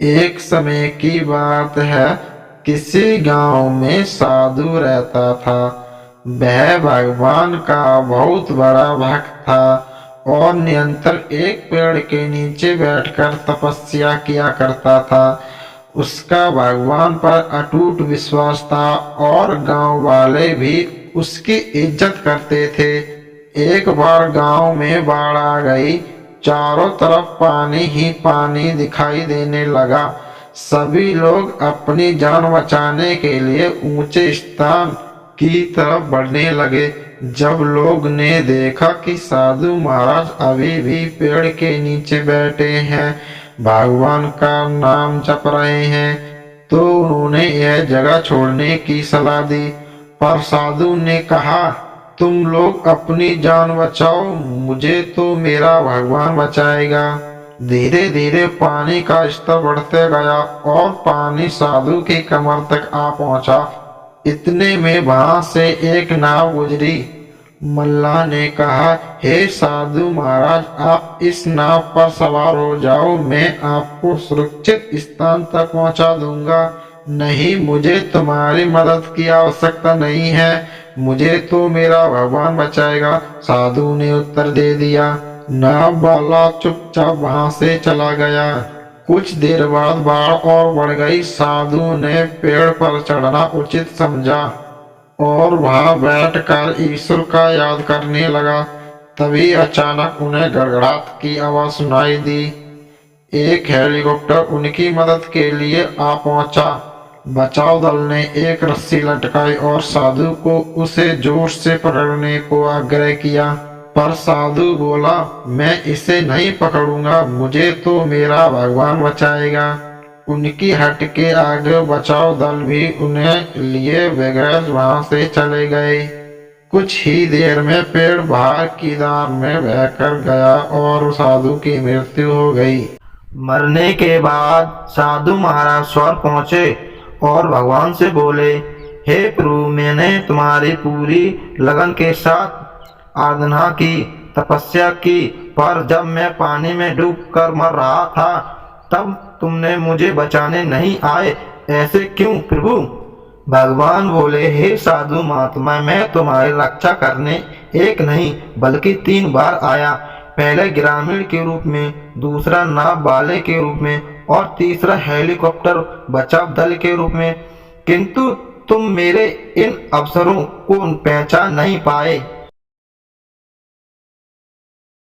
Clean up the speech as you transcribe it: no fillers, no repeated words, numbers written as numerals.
एक समय की बात है, किसी गांव में साधु रहता था। वह भगवान का बहुत बड़ा भक्त था और निरंतर एक पेड़ के नीचे बैठकर तपस्या किया करता था। उसका भगवान पर अटूट विश्वास था और गांव वाले भी उसकी इज्जत करते थे। एक बार गांव में बाढ़ आ गई। चारों तरफ पानी ही पानी दिखाई देने लगा। सभी लोग अपनी जान बचाने के लिए ऊंचे स्थान की तरफ बढ़ने लगे। जब लोग ने देखा कि साधु महाराज अभी भी पेड़ के नीचे बैठे हैं, भगवान का नाम जप रहे हैं, तो उन्होंने यह जगह छोड़ने की सलाह दी। पर साधु ने कहा, तुम लोग अपनी जान बचाओ, मुझे तो मेरा भगवान बचाएगा। धीरे धीरे पानी का स्तर बढ़ते गया और पानी साधु की कमर तक आ पहुंचा। इतने में वहां से एक नाव गुजरी। मल्लाह ने कहा, हे साधु महाराज, आप इस नाव पर सवार हो जाओ, मैं आपको सुरक्षित स्थान तक पहुंचा दूंगा। नहीं, मुझे तुम्हारी मदद की आवश्यकता नहीं है, मुझे तो मेरा भगवान बचाएगा, साधु ने उत्तर दे दिया। नाव वाला चुपचाप वहां से चला गया। कुछ देर बाद बाढ़ और बढ़ गई। साधु ने पेड़ पर चढ़ना उचित समझा और वहां बैठकर ईश्वर का याद करने लगा। तभी अचानक उन्हें गड़गड़ाहट की आवाज सुनाई दी। एक हेलीकॉप्टर उनकी मदद के लिए आ पहुंचा। बचाव दल ने एक रस्सी लटकाई और साधु को उसे जोर से पकड़ने को आग्रह किया। पर साधु बोला, मैं इसे नहीं पकड़ूंगा, मुझे तो मेरा भगवान बचाएगा। उनकी हट के आगे बचाव दल भी उन्हें लिए बगैर वहां से चले गए। कुछ ही देर में पेड़ बाहर की दार में बहकर गया और साधु की मृत्यु हो गई। मरने के बाद साधु महाराज स्वर्ग पहुंचे और भगवान से बोले, हे प्रभु, मैंने तुम्हारी पूरी लगन के साथ आराधना की, तपस्या की, पर जब मैं पानी में डूब कर मर रहा था तब तुमने मुझे बचाने नहीं आए, ऐसे क्यों प्रभु? भगवान बोले, हे साधु महात्मा, मैं तुम्हारी रक्षा करने एक नहीं बल्कि 3 बार आया। पहले ग्रामीण के रूप में, दूसरा नाव वाले के रूप में और तीसरा हेलीकॉप्टर बचाव दल के रूप में, किंतु तुम मेरे इन अवसरों को पहचान नहीं पाए।